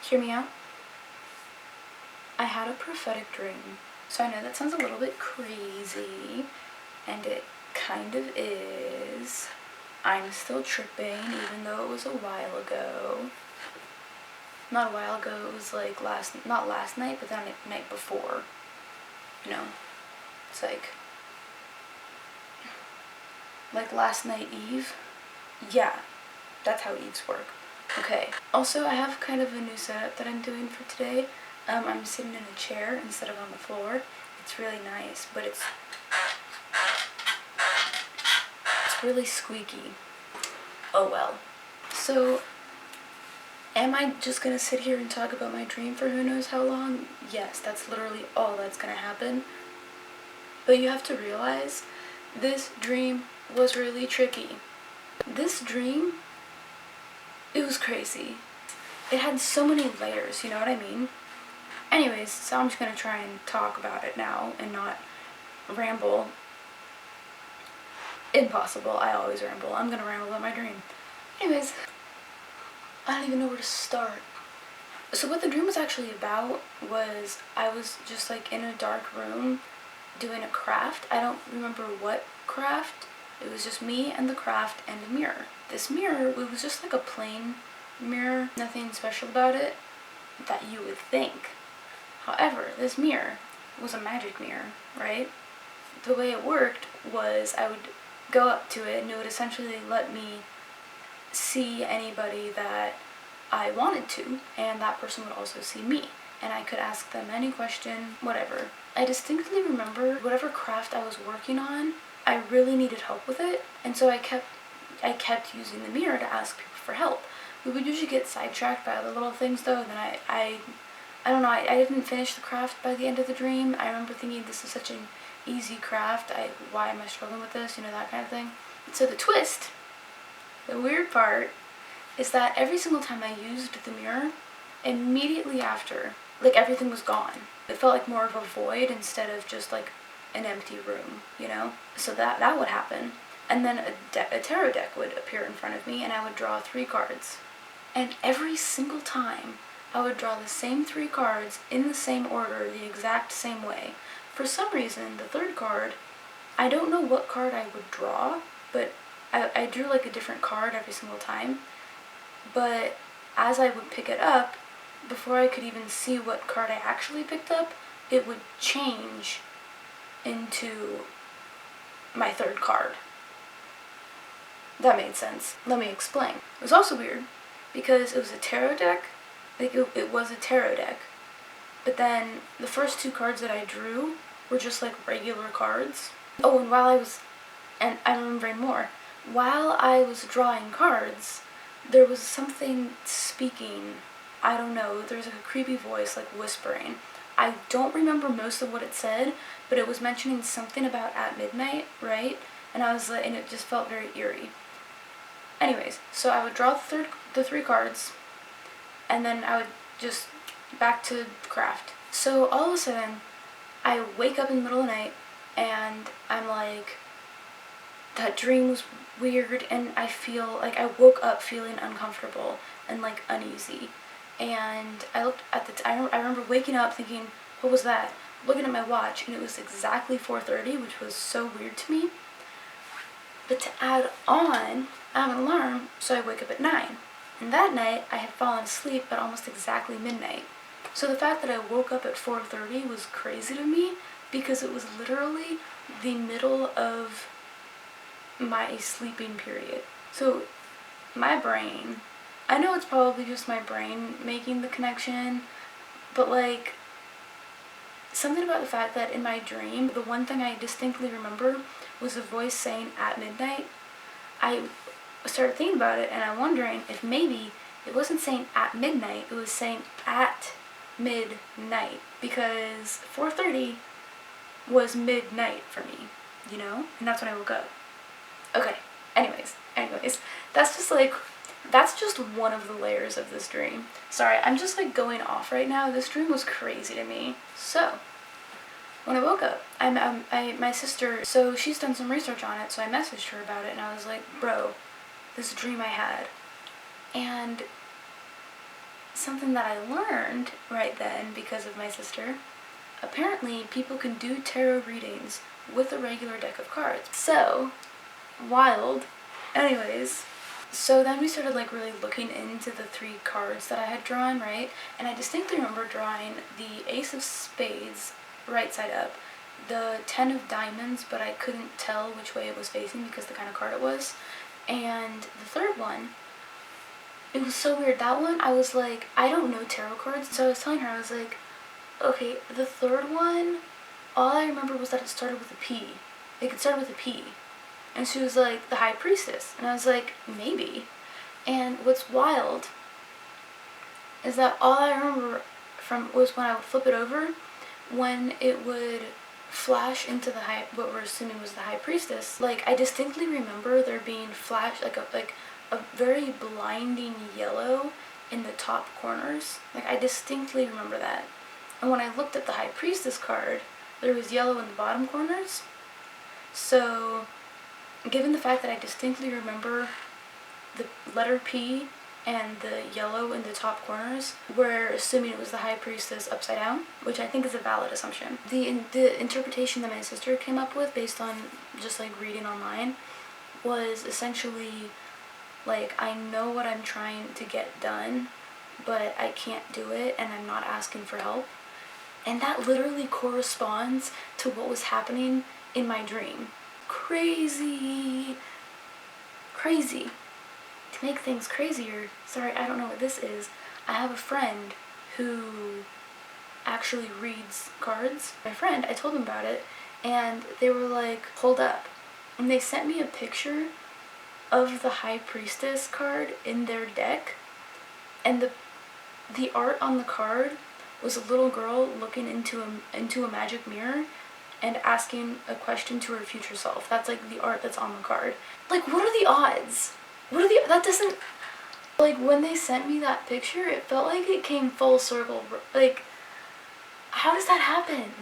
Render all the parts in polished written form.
Hear me out. I had a prophetic dream. So I know that sounds a little bit crazy, and it kind of is. I'm still tripping, even though it was a while ago. Not a while ago, it was like not last night, but the night before. You know, it's like last night Eve. Yeah, that's how Eves work. Okay. Also, I have kind of a new setup that I'm doing for today. I'm sitting in a chair instead of on the floor. It's really nice, but it's really squeaky. Oh well. So, am I just gonna sit here and talk about my dream for who knows how long? Yes, that's literally all that's gonna happen. But you have to realize, this dream was really tricky. This dream, it was crazy. It had so many layers, you know what I mean? Anyways, so I'm just gonna try and talk about it now and not ramble. Impossible, I always ramble. I'm gonna ramble about my dream. Anyways, I don't even know where to start. So what the dream was actually about was I was just like in a dark room doing a craft. I don't remember what craft. It was just me and the craft and a mirror. This mirror, it was just like a plain mirror, nothing special about it that you would think. However, this mirror was a magic mirror, right? The way it worked was I would go up to it and it would essentially let me see anybody that I wanted to, and that person would also see me, and I could ask them any question, whatever. I distinctly remember whatever craft I was working on, I really needed help with it, and so I kept using the mirror to ask people for help. We would usually get sidetracked by other little things though, and then I don't know, I didn't finish the craft by the end of the dream. I remember thinking, this is such an easy craft, why am I struggling with this, you know, that kind of thing. So the twist, the weird part, is that every single time I used the mirror, immediately after, like everything was gone. It felt like more of a void instead of just like an empty room, you know? So that would happen. And then a tarot deck would appear in front of me and I would draw 3 cards. And every single time, I would draw the same 3 cards in the same order, the exact same way. For some reason, the 3rd card, I don't know what card I would draw, but I drew like a different card every single time. But as I would pick it up, before I could even see what card I actually picked up, it would change into my 3rd card. That made sense. Let me explain. It was also weird because it was a tarot deck. Like it was a tarot deck, but then the first 2 cards that I drew were just like regular cards. Oh, and I'm remembering more. While I was drawing cards, there was something speaking. I don't know, there was like a creepy voice like whispering. I don't remember most of what it said, but it was mentioning something about at midnight, right? And I was like, and it just felt very eerie. Anyways, so I would draw the 3 cards, and then I would just back to craft. So all of a sudden, I wake up in the middle of the night, and I'm like, that dream was weird, and I feel like I woke up feeling uncomfortable and like uneasy. And I looked at the time. I remember waking up thinking, what was that? Looking at my watch, and it was exactly 4:30, which was so weird to me. But to add on, I have an alarm, so I wake up at 9. And that night, I had fallen asleep at almost exactly midnight. So the fact that I woke up at 4:30 was crazy to me because it was literally the middle of my sleeping period. So my brain, I know it's probably just my brain making the connection, but like something about the fact that in my dream, the one thing I distinctly remember was a voice saying at midnight. I started thinking about it and I'm wondering if maybe it wasn't saying at midnight, it was saying at midnight, because 4:30 was midnight for me, you know? And that's when I woke up. Okay, anyways, that's just one of the layers of this dream. Sorry, I'm just like going off right now. This dream was crazy to me. So, when I woke up, my sister, so she's done some research on it, so I messaged her about it and I was like, bro, this dream I had. And something that I learned right then because of my sister, apparently people can do tarot readings with a regular deck of cards. So, wild. Anyways, so then we started like really looking into the 3 cards that I had drawn, right? And I distinctly remember drawing the Ace of Spades right side up, the 10 of Diamonds, but I couldn't tell which way it was facing because the kind of card it was. And the third one, it was so weird. That one, I was like, I don't know tarot cards. So I was telling her, I was like, okay, the third one, all I remember was that it started with a P. Like, it started with a P. And she was like, the High Priestess. And I was like, maybe. And what's wild is that all I remember from was when I would flip it over, when it would flash into the what we're assuming was the High Priestess. Like, I distinctly remember there being flash, like a very blinding yellow in the top corners. Like, I distinctly remember that. And when I looked at the High Priestess card, there was yellow in the bottom corners. So, given the fact that I distinctly remember the letter P and the yellow in the top corners, we're assuming it was the High Priestess upside down, which I think is a valid assumption. The interpretation that my sister came up with based on just like reading online was essentially like, I know what I'm trying to get done, but I can't do it and I'm not asking for help. And that literally corresponds to what was happening in my dream. Crazy. Crazy. To make things crazier, sorry, I don't know what this is. I have a friend who actually reads cards. My friend, I told them about it, and they were like, hold up. And they sent me a picture of the High Priestess card in their deck, and the art on the card was a little girl looking into a magic mirror and asking a question to her future self. That's like the art that's on the card. Like, what are the odds? That doesn't, like, when they sent me that picture, it felt like it came full circle. Like, how does that happen?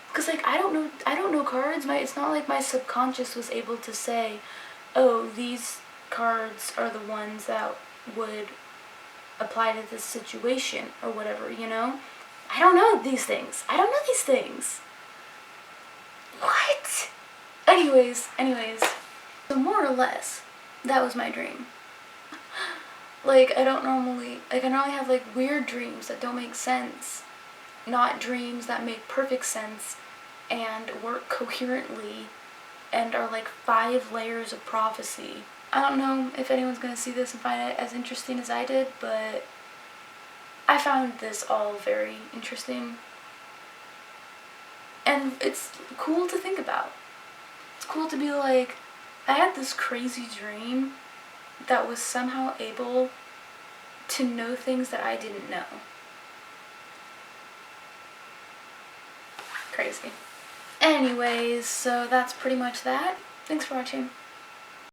Because, like, I don't know cards. It's not like my subconscious was able to say, oh, these cards are the ones that would apply to this situation or whatever, you know? I don't know these things. What? Anyways, so more or less, that was my dream. Like, I normally have like weird dreams that don't make sense, not dreams that make perfect sense and work coherently and are like 5 layers of prophecy. I don't know if anyone's gonna see this and find it as interesting as I did, but I found this all very interesting. And it's cool to think about. It's cool to be like, I had this crazy dream that was somehow able to know things that I didn't know. Crazy. Anyways, so that's pretty much that. Thanks for watching.